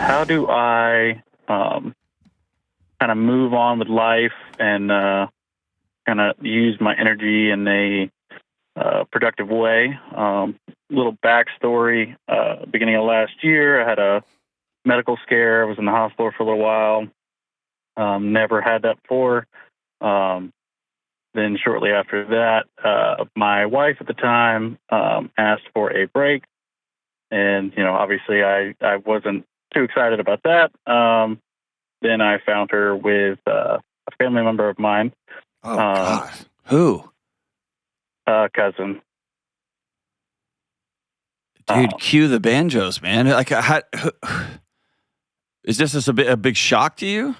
how do I kind of move on with life and kind of use my energy in a productive way. Little backstory: beginning of last year, I had a medical scare. I was in the hospital for a little while. Never had that before. Then shortly after that, my wife at the time asked for a break, and obviously I wasn't too excited about that. Then I found her with a family member of mine. Oh God, who? Cousin. Dude, cue the banjos, man. Like, is this a big shock to you?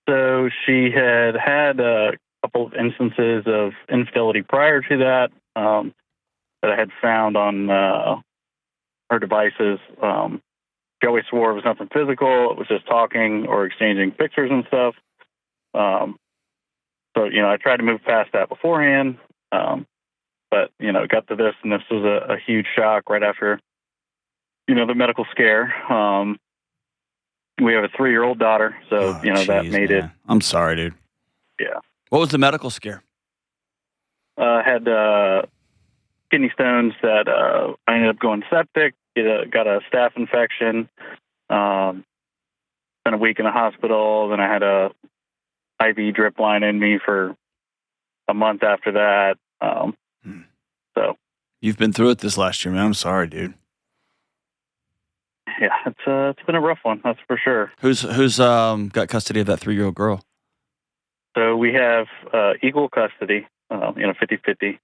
So she had a couple of instances of infidelity prior to that that I had found on her devices. She always swore it was nothing physical. It was just talking or exchanging pictures and stuff. So, I tried to move past that beforehand. But, it got to this, and this was a huge shock right after, the medical scare. We have a 3-year-old daughter, so, that made it. I'm sorry, dude. Yeah. What was the medical scare? Had kidney stones that I ended up going septic, got a staph infection, spent a week in the hospital, then I had a IV drip line in me for a month after that. So you've been through it this last year, man. I'm sorry, dude. Yeah, it's been a rough one, that's for sure. Who's got custody of that 3-year-old girl? So we have equal custody, 50-50.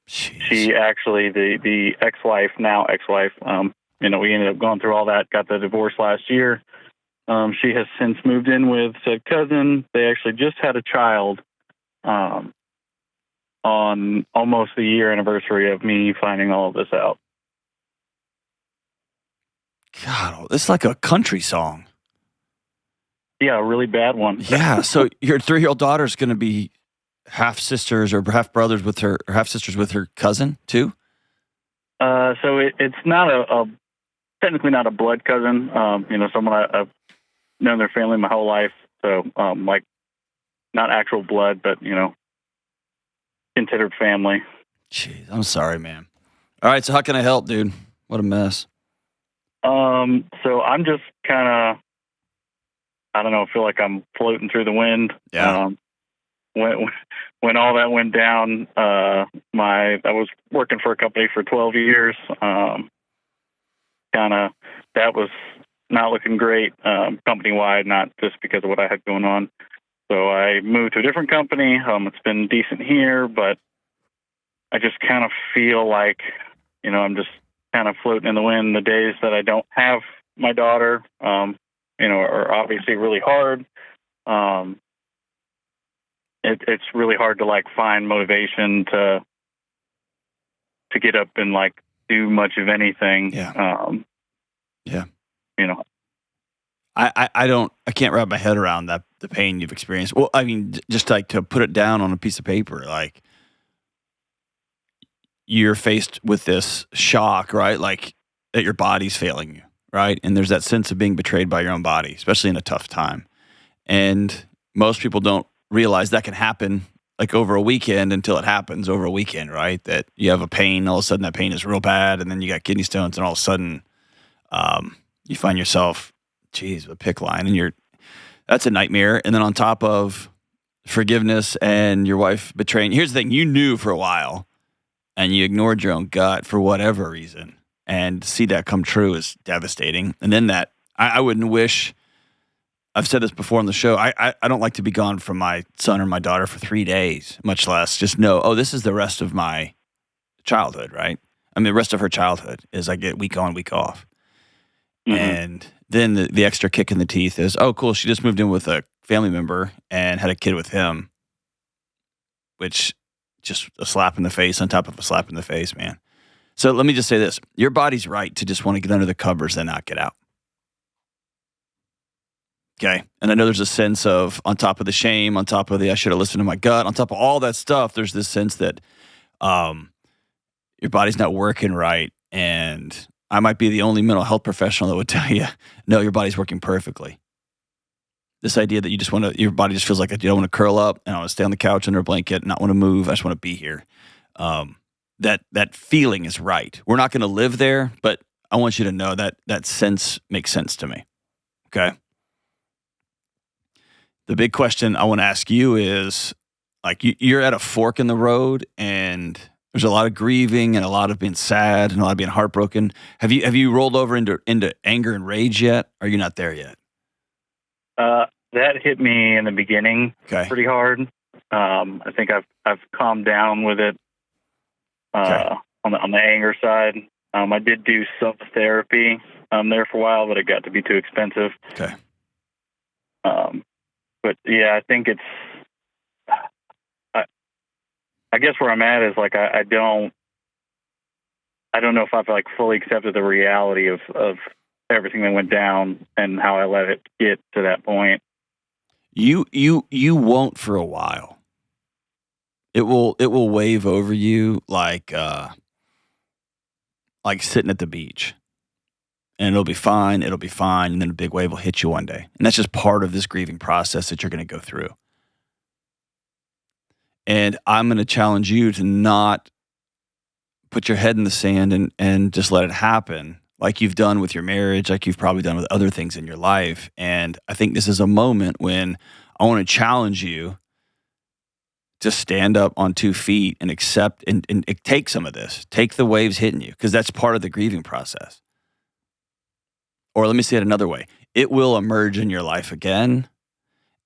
She actually, the ex-wife, we ended up going through all that, got the divorce last year. She has since moved in with said cousin. They actually just had a child on almost the year anniversary of me finding all of this out. God, it's like a country song. Yeah, a really bad one. Yeah, so your 3-year-old daughter's going to be half sisters or half brothers with her, or half sisters with her cousin too. So it's not technically not a blood cousin. Someone I've known their family my whole life. So like not actual blood, but considered family. Jeez, I'm sorry, man. All right, so how can I help, dude? What a mess. So I'm just kind of, I don't know, feel like I'm floating through the wind. Yeah. When all that went down, I was working for a company for 12 years. That was not looking great, company-wide, not just because of what I had going on. So I moved to a different company. It's been decent here, but I just kind of feel like, I'm just kind of floating in the wind. The days that I don't have my daughter, are obviously really hard. It's really hard to find motivation to get up and do much of anything. Yeah. Yeah. I can't wrap my head around the pain you've experienced. Well, I mean, just to put it down on a piece of paper, you're faced with this shock, right? That your body's failing you, right? And there's that sense of being betrayed by your own body, especially in a tough time. And most people don't realize that can happen over a weekend until it happens over a weekend, right? That you have a pain, all of a sudden that pain is real bad, and then you got kidney stones, and all of a sudden you find yourself, a PICC line, and that's a nightmare. And then on top of forgiveness and your wife betraying, here's the thing, you knew for a while, and you ignored your own gut for whatever reason, and to see that come true is devastating. And then I wouldn't wish, I've said this before on the show, I don't like to be gone from my son or my daughter for 3 days, much less just know, this is the rest of my childhood, right? I mean, the rest of her childhood is I get week on, week off. Mm-hmm. And then the extra kick in the teeth is, oh, cool, she just moved in with a family member and had a kid with him, which just a slap in the face on top of a slap in the face, man. So let me just say this. Your body's right to just want to get under the covers and not get out. Okay? And I know there's a sense of, on top of the shame, on top of I should have listened to my gut, on top of all that stuff, there's this sense that your body's not working right. And I might be the only mental health professional that would tell you, no, your body's working perfectly. This idea that you just want to, your body just feels like you don't want to curl up and I want to stay on the couch under a blanket, not want to move. I just want to be here. That feeling is right. We're not going to live there, but I want you to know that that sense makes sense to me. Okay. The big question I want to ask you is, like, you're at a fork in the road, and there's a lot of grieving and a lot of being sad and a lot of being heartbroken. Have you rolled over into anger and rage yet? Or are you not there yet? That hit me in the beginning pretty hard. I think I've calmed down with it on the anger side. I did do some therapy there for a while, but it got to be too expensive. Okay. But yeah, I think it's. I guess where I'm at is like I don't know if I've like fully accepted the reality of everything that went down and how I let it get to that point. You won't for a while. It will wave over you like sitting at the beach. And it'll be fine, and then a big wave will hit you one day. And that's just part of this grieving process that you're going to go through. And I'm going to challenge you to not put your head in the sand and just let it happen like you've done with your marriage, like you've probably done with other things in your life. And I think this is a moment when I want to challenge you to stand up on 2 feet and accept and take some of this. Take the waves hitting you, because that's part of the grieving process. Or let me say it another way. It will emerge in your life again.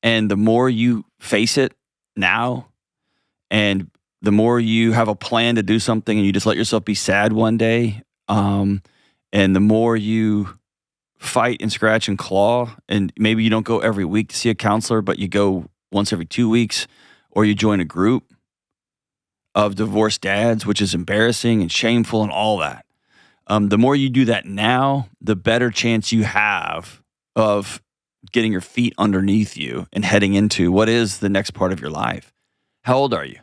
And the more you face it now, and the more you have a plan to do something and you just let yourself be sad one day, and the more you fight and scratch and claw, and maybe you don't go every week to see a counselor, but you go once every 2 weeks, or you join a group of divorced dads, which is embarrassing and shameful and all that. The more you do that now, the better chance you have of getting your feet underneath you and heading into what is the next part of your life. How old are you?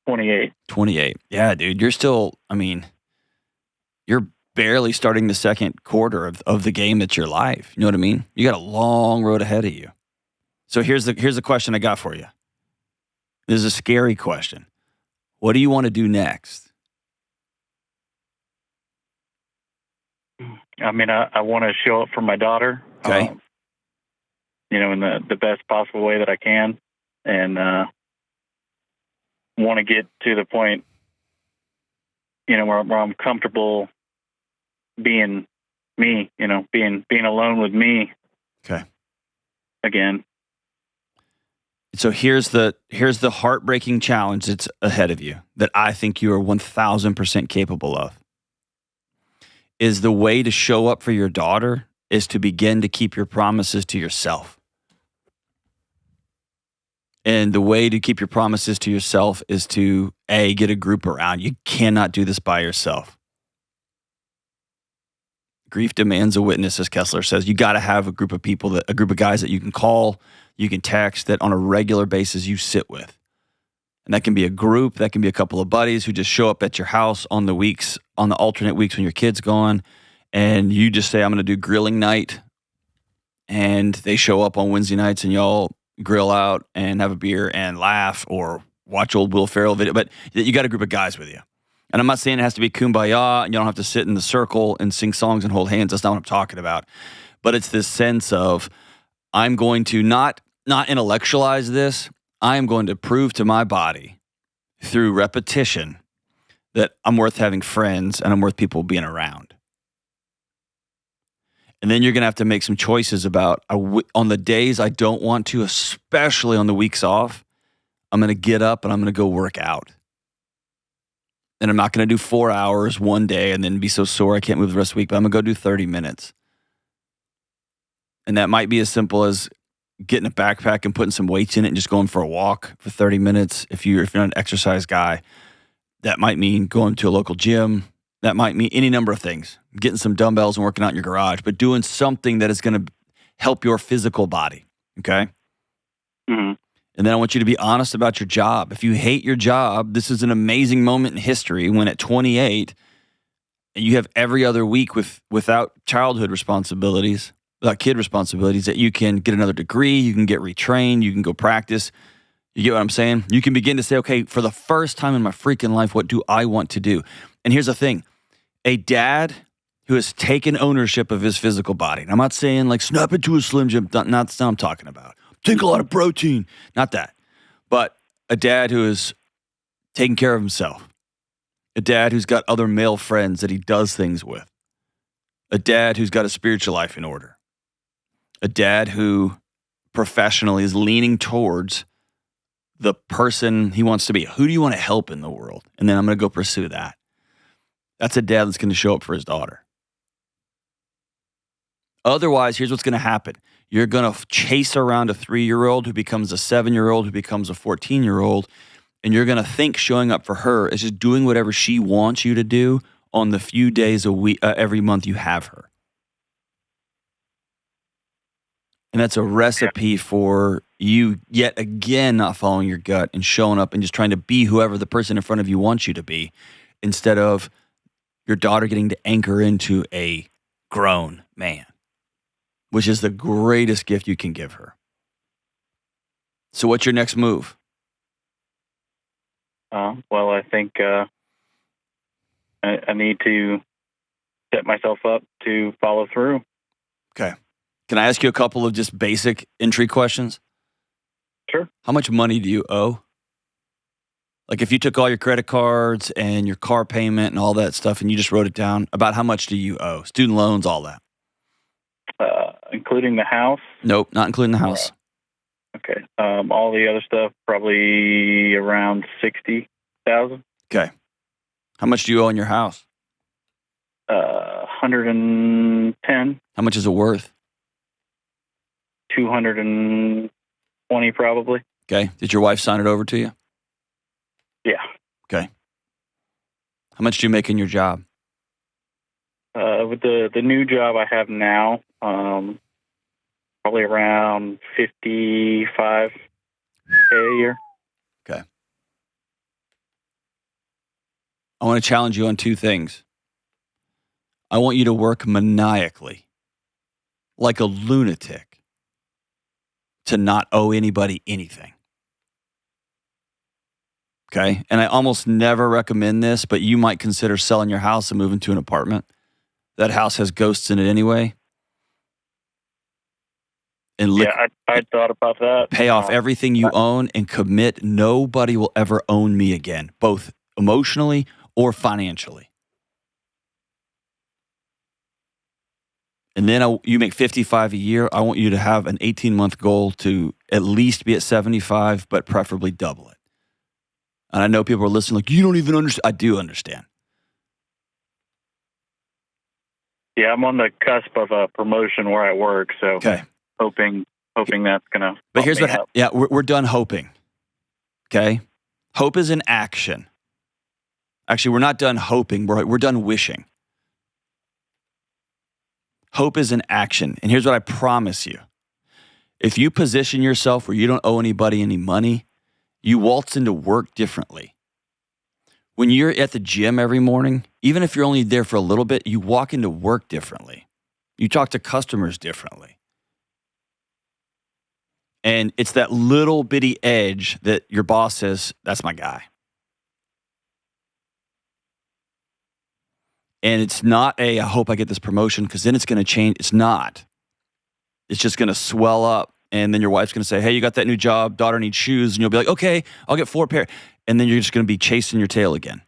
28. 28. Yeah, dude. You're still, you're barely starting the second quarter of the game that's your life. You know what I mean? You got a long road ahead of you. So here's the question I got for you. This is a scary question. What do you want to do next? I want to show up for my daughter, okay. In the best possible way that I can, and want to get to the point, where I'm comfortable being me, being alone with me. Okay. Again. So here's the heartbreaking challenge that's ahead of you that I think you are 1,000% capable of. Is the way to show up for your daughter is to begin to keep your promises to yourself. And the way to keep your promises to yourself is to, get a group around. You cannot do this by yourself. Grief demands a witness, as Kessler says. You got to have a group of people, a group of guys that you can call, you can text, that on a regular basis you sit with. And that can be a group, that can be a couple of buddies who just show up at your house on the alternate weeks when your kid's gone, and you just say, I'm going to do grilling night, and they show up on Wednesday nights and y'all grill out and have a beer and laugh or watch old Will Ferrell video, but you got a group of guys with you. And I'm not saying it has to be kumbaya and you don't have to sit in the circle and sing songs and hold hands. That's not what I'm talking about. But it's this sense of, I'm going to not intellectualize this. I am going to prove to my body through repetition that I'm worth having friends and I'm worth people being around. And then you're going to have to make some choices about, on the days I don't want to, especially on the weeks off, I'm going to get up and I'm going to go work out. And I'm not going to do 4 hours one day and then be so sore I can't move the rest of the week, but I'm going to go do 30 minutes. And that might be as simple as getting a backpack and putting some weights in it and just going for a walk for 30 minutes. If you're not an exercise guy, that might mean going to a local gym. That might mean any number of things. Getting some dumbbells and working out in your garage, but doing something that is going to help your physical body, okay? Mm-hmm. And then I want you to be honest about your job. If you hate your job, this is an amazing moment in history when at 28, and you have every other week without childhood responsibilities, without kid responsibilities, that you can get another degree, you can get retrained, you can go practice. You get what I'm saying? You can begin to say, okay, for the first time in my freaking life, what do I want to do? And here's the thing. A dad who has taken ownership of his physical body. And I'm not saying like snap into a Slim Jim. Not what I'm talking about. Take a lot of protein. Not that. But a dad who is taking care of himself. A dad who's got other male friends that he does things with. A dad who's got a spiritual life in order. A dad who professionally is leaning towards the person he wants to be. Who do you want to help in the world? And then I'm going to go pursue that. That's a dad that's going to show up for his daughter. Otherwise, here's what's going to happen. You're going to chase around a 3-year-old who becomes a 7-year-old who becomes a 14-year-old, and you're going to think showing up for her is just doing whatever she wants you to do on the few days a week, every month you have her. And that's a recipe for you, yet again, not following your gut and showing up and just trying to be whoever the person in front of you wants you to be, instead of your daughter getting to anchor into a grown man, which is the greatest gift you can give her. So what's your next move? Well, I think I need to set myself up to follow through. Okay. Can I ask you a couple of just basic entry questions? Sure. How much money do you owe? Like if you took all your credit cards and your car payment and all that stuff and you just wrote it down, about how much do you owe? Student loans, all that. Including the house? Nope, not including the house. Okay. All the other stuff, probably around $60,000. Okay. How much do you owe on your house? 110. How much is it worth? 220 probably. Okay. Did your wife sign it over to you? Yeah. Okay. How much do you make in your job? With the new job I have now, probably around $55K a year. Okay. I want to challenge you on two things. I want you to work maniacally, like a lunatic, to not owe anybody anything. Okay? And I almost never recommend this, but you might consider selling your house and moving to an apartment. That house has ghosts in it anyway. And I thought about that. Pay off everything you own and commit nobody will ever own me again, both emotionally or financially. And then you make 55 a year. I want you to have an 18-month goal to at least be at 75, but preferably double it. And I know people are listening like, you don't even understand. I do understand. Yeah, I'm on the cusp of a promotion where I work, so okay. hoping that's gonna. But here's what. Yeah, we're done hoping. Okay, hope is an action. Actually, we're not done hoping. We're done wishing. Hope is an action, and here's what I promise you: if you position yourself where you don't owe anybody any money, you waltz into work differently. When you're at the gym every morning, even if you're only there for a little bit, you walk into work differently. You talk to customers differently. And it's that little bitty edge that your boss says, that's my guy. And it's not I hope I get this promotion because then it's going to change. It's not. It's just going to swell up. And then your wife's going to say, hey, you got that new job, daughter needs shoes. And you'll be like, okay, I'll get 4 pair. And then you're just going to be chasing your tail again.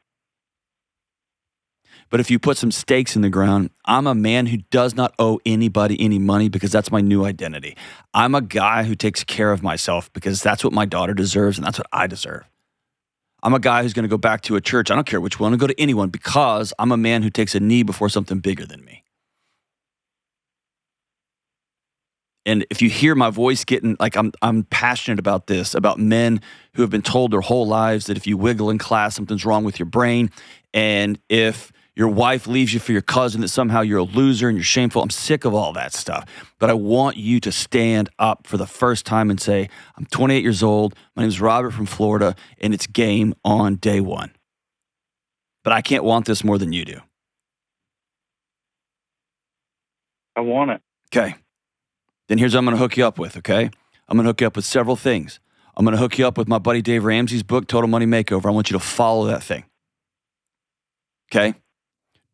But if you put some stakes in the ground, I'm a man who does not owe anybody any money because that's my new identity. I'm a guy who takes care of myself because that's what my daughter deserves and that's what I deserve. I'm a guy who's going to go back to a church. I don't care which one. I'll go to anyone because I'm a man who takes a knee before something bigger than me. And if you hear my voice getting, like I'm passionate about this, about men who have been told their whole lives that if you wiggle in class, something's wrong with your brain. And if your wife leaves you for your cousin, that somehow you're a loser and you're shameful. I'm sick of all that stuff. But I want you to stand up for the first time and say, I'm 28 years old. My name is Robert from Florida, and it's game on day one. But I can't want this more than you do. I want it. Okay. Then here's what I'm going to hook you up with, okay? I'm going to hook you up with several things. I'm going to hook you up with my buddy Dave Ramsey's book, Total Money Makeover. I want you to follow that thing. Okay?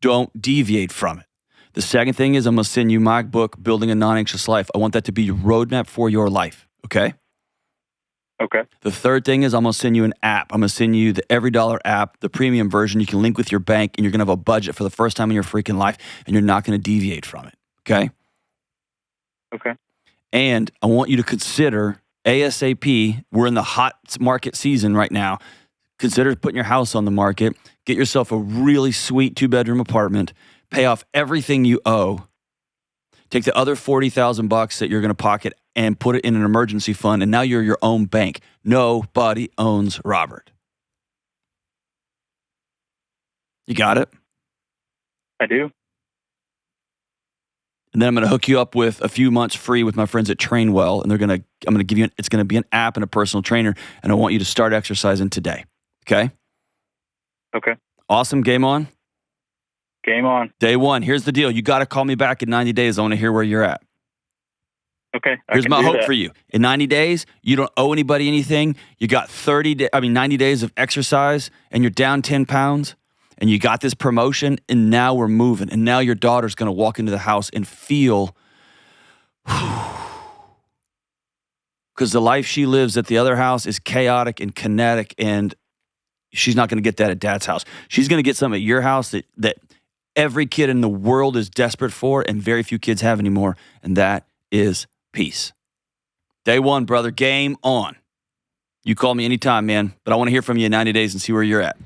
Don't deviate from it. The second thing is I'm going to send you my book, Building a Non-Anxious Life. I want that to be your roadmap for your life, okay? Okay. The third thing is I'm going to send you an app. I'm going to send you the $Every app, the premium version. You can link with your bank, and you're going to have a budget for the first time in your freaking life, and you're not going to deviate from it, okay? Okay. And I want you to consider ASAP, we're in the hot market season right now. Consider putting your house on the market. Get yourself a really sweet 2-bedroom apartment. Pay off everything you owe. Take the other $40,000 that you're going to pocket and put it in an emergency fund. And now you're your own bank. Nobody owns Robert. You got it? I do. And then I'm going to hook you up with a few months free with my friends at Trainwell. And I'm going to give you, it's going to be an app and a personal trainer. And I want you to start exercising today. Okay? Okay. Awesome. Game on? Game on. Day one. Here's the deal. You got to call me back in 90 days. I want to hear where you're at. Okay. Here's my hope for you. In 90 days, you don't owe anybody anything. You got 90 days of exercise and you're down 10 pounds and you got this promotion and now we're moving. And now your daughter's going to walk into the house and feel, because the life she lives at the other house is chaotic and kinetic, and she's not going to get that at dad's house. She's going to get something at your house that every kid in the world is desperate for and very few kids have anymore, and that is peace. Day one, brother. Game on. You call me anytime, man, but I want to hear from you in 90 days and see where you're at.